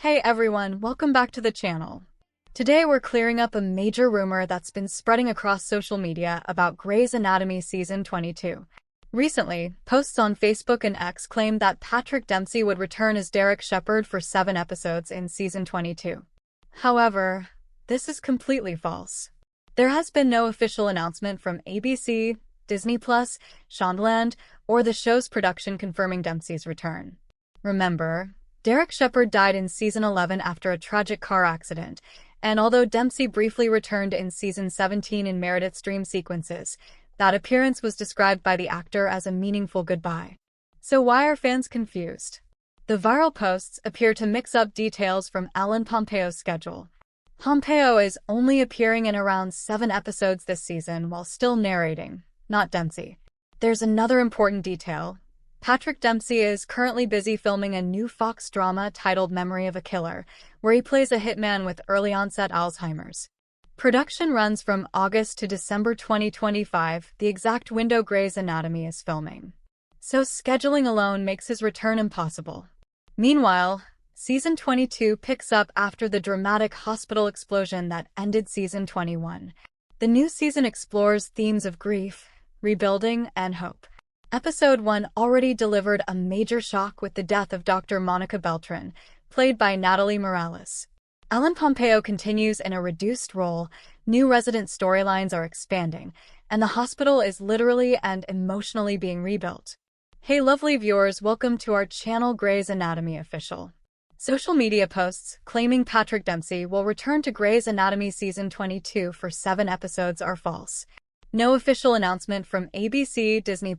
Hey everyone, welcome back to the channel. Today we're clearing up a major rumor that's been spreading across social media about Grey's Anatomy Season 22. Recently, posts on Facebook and X claimed that Patrick Dempsey would return as Derek Shepherd for 7 episodes in Season 22. However, this is completely false. There has been no official announcement from ABC, Disney+, Shondaland, or the show's production confirming Dempsey's return. Remember, Derek Shepherd died in Season 11 after a tragic car accident, and although Dempsey briefly returned in Season 17 in Meredith's dream sequences, that appearance was described by the actor as a meaningful goodbye. So why are fans confused? The viral posts appear to mix up details from Ellen Pompeo's schedule. Pompeo is only appearing in around 7 episodes this season while still narrating, not Dempsey. There's another important detail. Patrick Dempsey is currently busy filming a new Fox drama titled Memory of a Killer, where he plays a hitman with early-onset Alzheimer's. Production runs from August to December 2025, the exact window Grey's Anatomy is filming. So scheduling alone makes his return impossible. Meanwhile, Season 22 picks up after the dramatic hospital explosion that ended Season 21. The new season explores themes of grief, rebuilding, and hope. Episode 1 already delivered a major shock with the death of Dr. Monica Beltran, played by Natalie Morales. Ellen Pompeo continues in a reduced role, new resident storylines are expanding, and the hospital is literally and emotionally being rebuilt. Hey lovely viewers, welcome to our channel Grey's Anatomy Official. Social media posts claiming Patrick Dempsey will return to Grey's Anatomy Season 22 for 7 episodes are false. No official announcement from ABC, Disney+,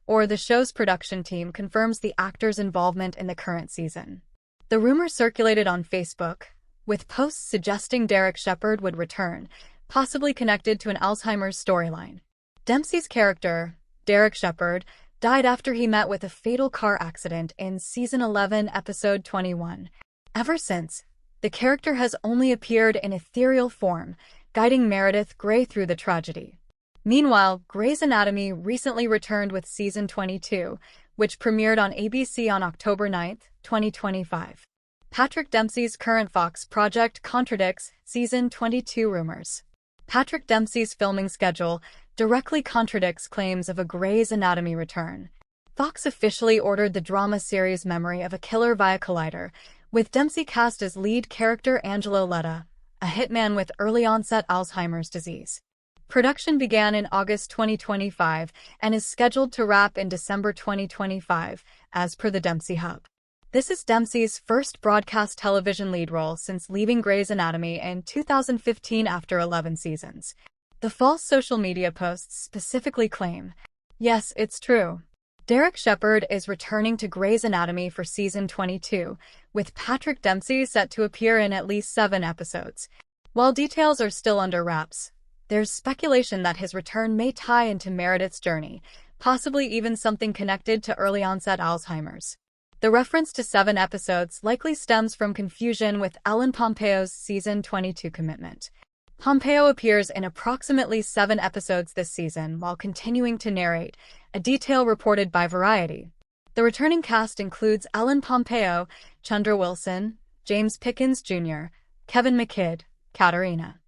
or the show's production team confirms the actor's involvement in the current season. The rumor circulated on Facebook, with posts suggesting Derek Shepherd would return, possibly connected to an Alzheimer's storyline. Dempsey's character, Derek Shepherd, died after he met with a fatal car accident in Season 11, Episode 21. Ever since, the character has only appeared in ethereal form, guiding Meredith Grey through the tragedy. Meanwhile, Grey's Anatomy recently returned with Season 22, which premiered on ABC on October 9, 2025. Patrick Dempsey's current Fox project contradicts Season 22 rumors. Patrick Dempsey's filming schedule directly contradicts claims of a Grey's Anatomy return. Fox officially ordered the drama series Memory of a Killer via Collider, with Dempsey cast as lead character Angelo Letta, a hitman with early-onset Alzheimer's disease. Production began in August 2025 and is scheduled to wrap in December 2025, as per the Dempsey Hub. This is Dempsey's first broadcast television lead role since leaving Grey's Anatomy in 2015 after 11 seasons. The false social media posts specifically claim, yes, it's true. Derek Shepherd is returning to Grey's Anatomy for Season 22, with Patrick Dempsey set to appear in at least 7 episodes. While details are still under wraps, there's speculation that his return may tie into Meredith's journey, possibly even something connected to early-onset Alzheimer's. The reference to 7 episodes likely stems from confusion with Ellen Pompeo's Season 22 commitment. Pompeo appears in approximately 7 episodes this season while continuing to narrate, a detail reported by Variety. The returning cast includes Ellen Pompeo, Chandra Wilson, James Pickens Jr., Kevin McKidd, Katarina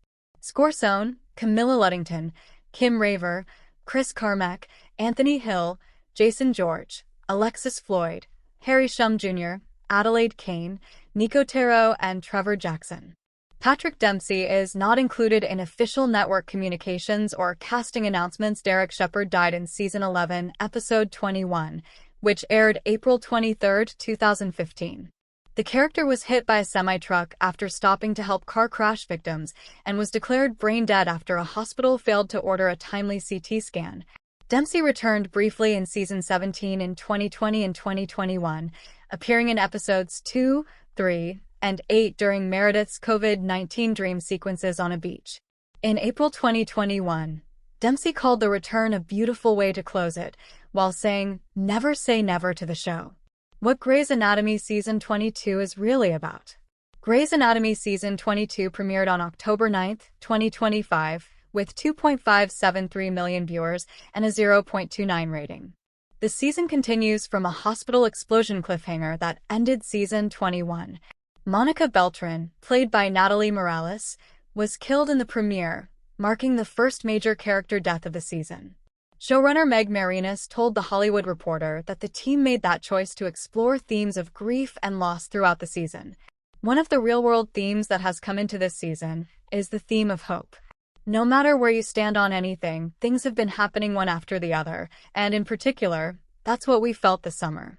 Scorsone, Camilla Luddington, Kim Raver, Chris Carmack, Anthony Hill, Jason George, Alexis Floyd, Harry Shum Jr., Adelaide Kane, Nico Tero, and Trevor Jackson. Patrick Dempsey is not included in official network communications or casting announcements. Derek Shepherd died in Season 11, Episode 21, which aired April 23, 2015. The character was hit by a semi-truck after stopping to help car crash victims and was declared brain dead after a hospital failed to order a timely CT scan. Dempsey returned briefly in Season 17 in 2020 and 2021, appearing in Episodes 2, 3, and 8 during Meredith's COVID-19 dream sequences on a beach. In April 2021, Dempsey called the return a beautiful way to close it, while saying, "Never say never" to the show. What Grey's Anatomy Season 22 is really about. Grey's Anatomy Season 22 premiered on October 9, 2025, with 2.573 million viewers and a 0.29 rating. The season continues from a hospital explosion cliffhanger that ended Season 21. Monica Beltran, played by Natalie Morales, was killed in the premiere, marking the first major character death of the season. Showrunner Meg Marinis told The Hollywood Reporter that the team made that choice to explore themes of grief and loss throughout the season. One of the real-world themes that has come into this season is the theme of hope. No matter where you stand on anything, things have been happening one after the other, and in particular, that's what we felt this summer.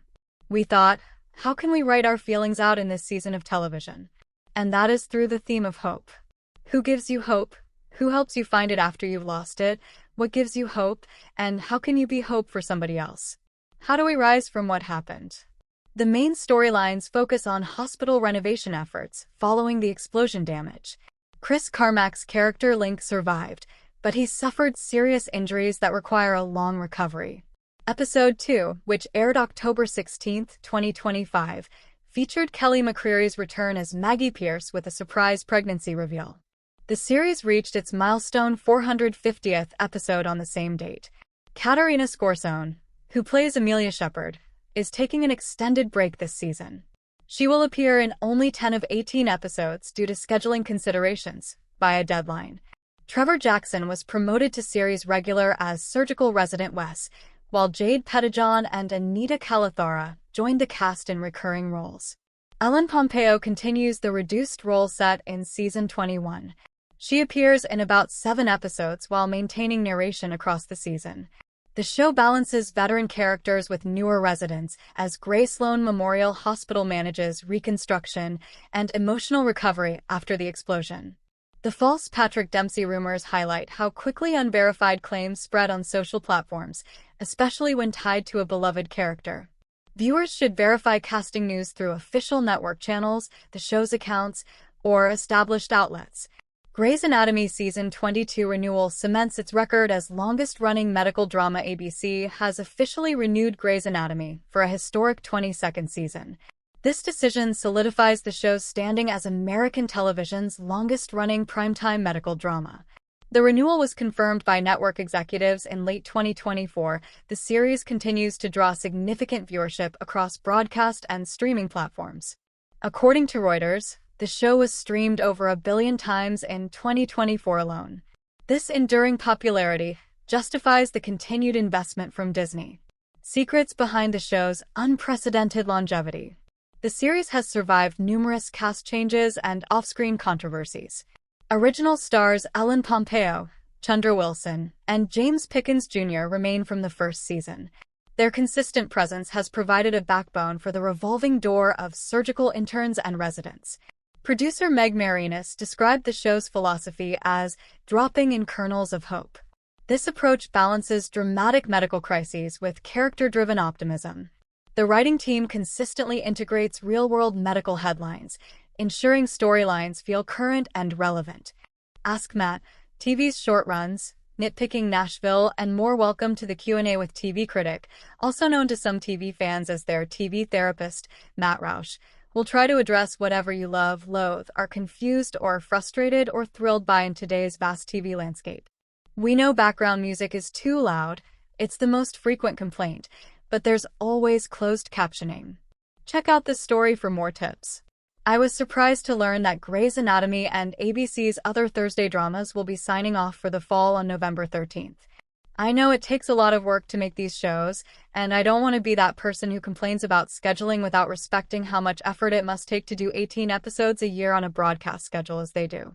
We thought, how can we write our feelings out in this season of television? And that is through the theme of hope. Who gives you hope? Who helps you find it after you've lost it? What gives you hope? And how can you be hope for somebody else? How do we rise from what happened? The main storylines focus on hospital renovation efforts following the explosion damage. Chris Carmack's character Link survived, but he suffered serious injuries that require a long recovery. Episode 2, which aired October 16, 2025, featured Kelly McCreary's return as Maggie Pierce with a surprise pregnancy reveal. The series reached its milestone 450th episode on the same date. Katarina Scorsone, who plays Amelia Shepherd, is taking an extended break this season. She will appear in only 10 of 18 episodes due to scheduling considerations, by a deadline. Trevor Jackson was promoted to series regular as surgical resident Wes, while Jade Pettijohn and Anita Calathara joined the cast in recurring roles. Ellen Pompeo continues the reduced role set in season 21. She appears in about 7 episodes while maintaining narration across the season. The show balances veteran characters with newer residents as Gray Sloan Memorial Hospital manages reconstruction and emotional recovery after the explosion. The false Patrick Dempsey rumors highlight how quickly unverified claims spread on social platforms, especially when tied to a beloved character. Viewers should verify casting news through official network channels, the show's accounts, or established outlets. Grey's Anatomy Season 22 renewal cements its record as longest-running medical drama. ABC has officially renewed Grey's Anatomy for a historic 22nd season. This decision solidifies the show's standing as American television's longest-running primetime medical drama. The renewal was confirmed by network executives in late 2024. The series continues to draw significant viewership across broadcast and streaming platforms. According to Reuters, the show was streamed over 1 billion times in 2024 alone. This enduring popularity justifies the continued investment from Disney. Secrets behind the show's unprecedented longevity. The series has survived numerous cast changes and off-screen controversies. Original stars Ellen Pompeo, Chandra Wilson, and James Pickens Jr. remain from the first season. Their consistent presence has provided a backbone for the revolving door of surgical interns and residents. Producer Meg Marinis described the show's philosophy as dropping in kernels of hope. This approach balances dramatic medical crises with character-driven optimism. The writing team consistently integrates real-world medical headlines, ensuring storylines feel current and relevant. Ask Matt, TV's short runs, Nitpicking Nashville, and more. Welcome to the Q&A with TV critic, also known to some TV fans as their TV therapist, Matt Roush. We'll try to address whatever you love, loathe, are confused or frustrated or thrilled by in today's vast TV landscape. We know background music is too loud. It's the most frequent complaint, but there's always closed captioning. Check out this story for more tips. I was surprised to learn that Grey's Anatomy and ABC's other Thursday dramas will be signing off for the fall on November 13th. I know it takes a lot of work to make these shows, and I don't want to be that person who complains about scheduling without respecting how much effort it must take to do 18 episodes a year on a broadcast schedule as they do.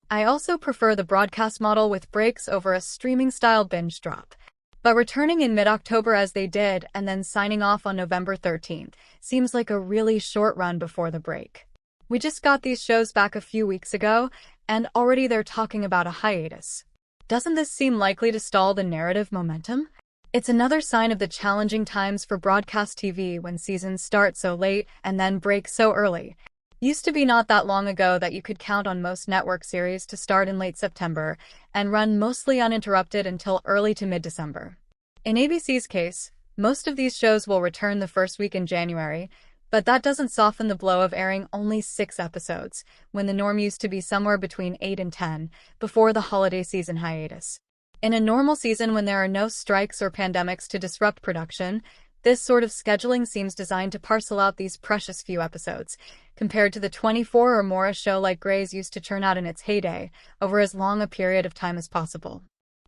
I also prefer the broadcast model with breaks over a streaming-style binge drop. But returning in mid-October as they did and then signing off on November 13th seems like a really short run before the break. We just got these shows back a few weeks ago, and already they're talking about a hiatus. Doesn't this seem likely to stall the narrative momentum? It's another sign of the challenging times for broadcast TV when seasons start so late and then break so early. Used to be not that long ago that you could count on most network series to start in late September and run mostly uninterrupted until early to mid-December. In ABC's case, most of these shows will return the first week in January, but that doesn't soften the blow of airing only 6 episodes, when the norm used to be somewhere between 8 and 10, before the holiday season hiatus. In a normal season when there are no strikes or pandemics to disrupt production, This sort of scheduling seems designed to parcel out these precious few episodes, compared to the 24 or more a show like Grey's used to churn out in its heyday, over as long a period of time as possible.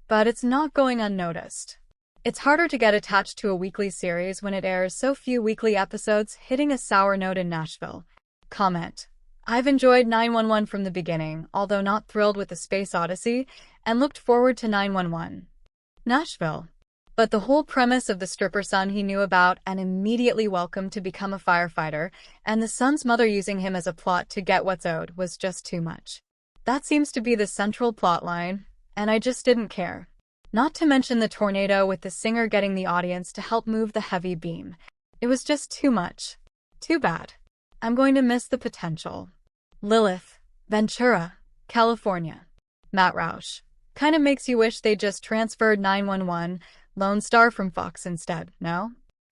But it's not going unnoticed. It's harder to get attached to a weekly series when it airs so few weekly episodes, hitting a sour note in Nashville. Comment: I've enjoyed 911 from the beginning, although not thrilled with the Space Odyssey, and looked forward to 911. Nashville. But the whole premise of the stripper son he knew about and immediately welcomed to become a firefighter, and the son's mother using him as a plot to get what's owed, was just too much. That seems to be the central plotline, and I just didn't care. Not to mention the tornado with the singer getting the audience to help move the heavy beam. It was just too much. Too bad. I'm going to miss the potential. Lilith, Ventura, California. Matt Roush. Kinda makes you wish they just transferred 911, Lone Star from Fox instead, no?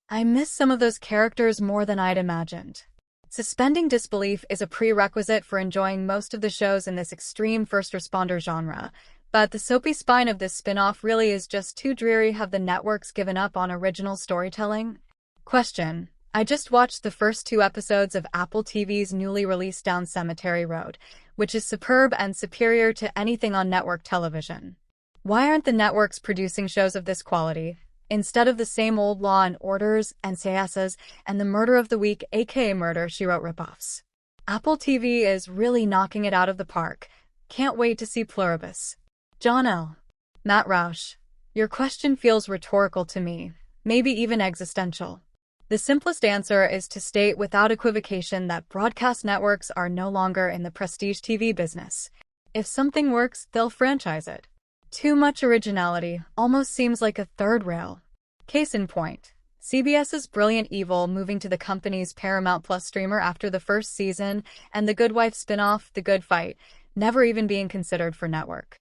I miss some of those characters more than I'd imagined. Suspending disbelief is a prerequisite for enjoying most of the shows in this extreme first responder genre, but the soapy spine of this spin-off really is just too dreary. Have the networks given up on original storytelling? Question: I just watched the first 2 episodes of Apple TV's newly released Down Cemetery Road, which is superb and superior to anything on network television. Why aren't the networks producing shows of this quality, instead of the same old Law and Orders, NCISs, and the Murder of the Week aka Murder, She Wrote ripoffs? Apple TV is really knocking it out of the park. Can't wait to see Pluribus. John L. Matt Roush. Your question feels rhetorical to me, maybe even existential. The simplest answer is to state without equivocation that broadcast networks are no longer in the prestige TV business. If something works, they'll franchise it. Too much originality almost seems like a third rail. Case in point, CBS's Brilliant Evil moving to the company's Paramount Plus streamer after the first season, and The Good Wife spin-off, The Good Fight, never even being considered for network.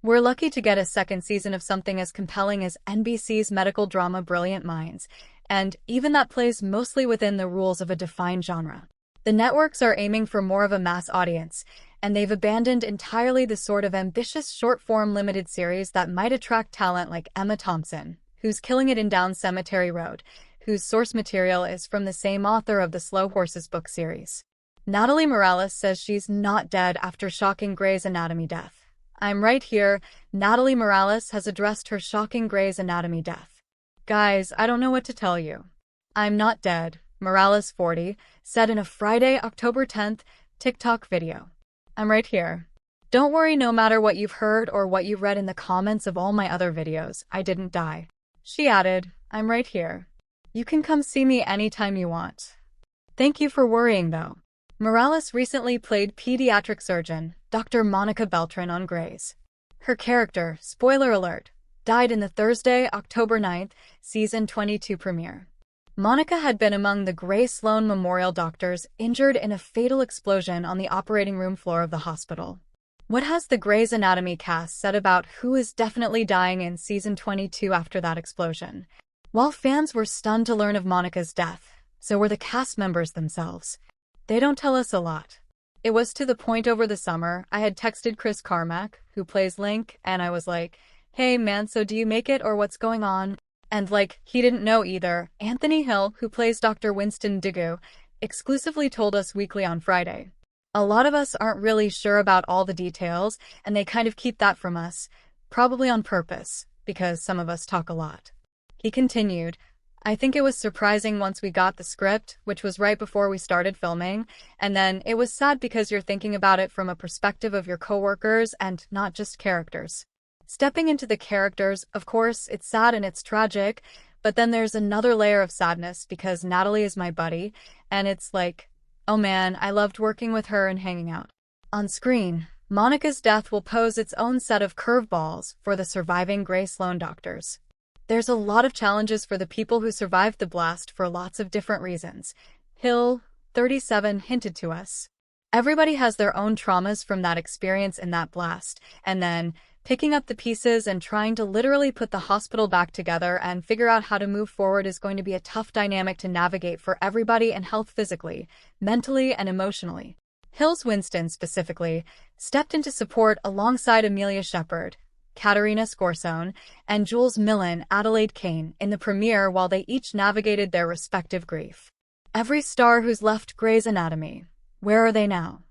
We're lucky to get a second season of something as compelling as NBC's medical drama Brilliant Minds, and even that plays mostly within the rules of a defined genre. The networks are aiming for more of a mass audience, and they've abandoned entirely the sort of ambitious short-form limited series that might attract talent like Emma Thompson, who's killing it in Down Cemetery Road, whose source material is from the same author of the Slow Horses book series. Natalie Morales says she's not dead after shocking Grey's Anatomy death. I'm right here. Natalie Morales has addressed her shocking Grey's Anatomy death. Guys, I don't know what to tell you. I'm not dead, Morales, 40, said in a Friday, October 10th, TikTok video. I'm right here. Don't worry, no matter what you've heard or what you've read in the comments of all my other videos, I didn't die. She added, I'm right here. You can come see me anytime you want. Thank you for worrying, though. Morales recently played pediatric surgeon, Dr. Monica Beltran on Grey's. Her character, spoiler alert, died in the Thursday, October 9th, season 22 premiere. Monica had been among the Grey Sloan Memorial doctors injured in a fatal explosion on the operating room floor of the hospital. What has the Grey's Anatomy cast said about who is definitely dying in season 22 after that explosion? While fans were stunned to learn of Monica's death, so were the cast members themselves. They don't tell us a lot. It was to the point over the summer I had texted Chris Carmack, who plays Link, and I was like, hey man, so do you make it or what's going on? And he didn't know either. Anthony Hill, who plays Dr. Winston Digu, exclusively told us weekly on Friday. A lot of us aren't really sure about all the details, and they kind of keep that from us, probably on purpose, because some of us talk a lot. He continued, I think it was surprising once we got the script, which was right before we started filming, and then it was sad because you're thinking about it from a perspective of your coworkers and not just characters. Stepping into the characters, of course, it's sad and it's tragic, but then there's another layer of sadness because Natalie is my buddy, and it's like, oh man, I loved working with her and hanging out. On screen, Monica's death will pose its own set of curveballs for the surviving Grey Sloan doctors. There's a lot of challenges for the people who survived the blast for lots of different reasons. Hill, 37, hinted to us. Everybody has their own traumas from that experience in that blast, and then picking up the pieces and trying to literally put the hospital back together and figure out how to move forward is going to be a tough dynamic to navigate for everybody in health physically, mentally, and emotionally. Hill's Winston, specifically, stepped into support alongside Amelia Shepherd, Katerina Scorsone, and Jules Millen, Adelaide Kane, in the premiere while they each navigated their respective grief. Every star who's left Grey's Anatomy. Where are they now?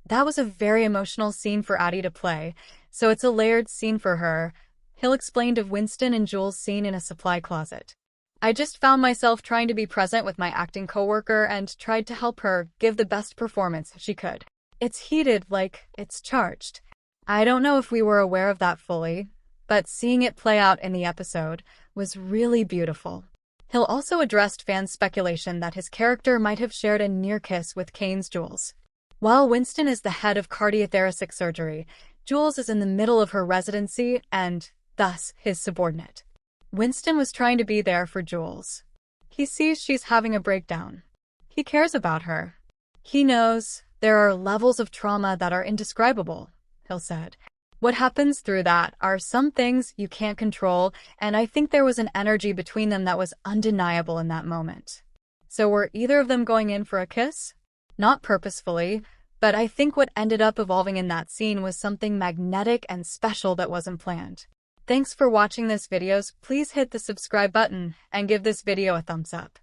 That was a very emotional scene for Addie to play, so it's a layered scene for her. Hill explained of Winston and Jules' scene in a supply closet. I just found myself trying to be present with my acting coworker and tried to help her give the best performance she could. It's heated, like it's charged. I don't know if we were aware of that fully, but seeing it play out in the episode was really beautiful. Hill also addressed fans' speculation that his character might have shared a near kiss with Kane's Jules. While Winston is the head of cardiothoracic surgery, Jules is in the middle of her residency and, thus, his subordinate. Winston was trying to be there for Jules. He sees she's having a breakdown. He cares about her. He knows there are levels of trauma that are indescribable, Hill said. What happens through that are some things you can't control, and I think there was an energy between them that was undeniable in that moment. So were either of them going in for a kiss? Not purposefully, but I think what ended up evolving in that scene was something magnetic and special that wasn't planned. Thanks for watching this video. Please hit the subscribe button and give this video a thumbs up.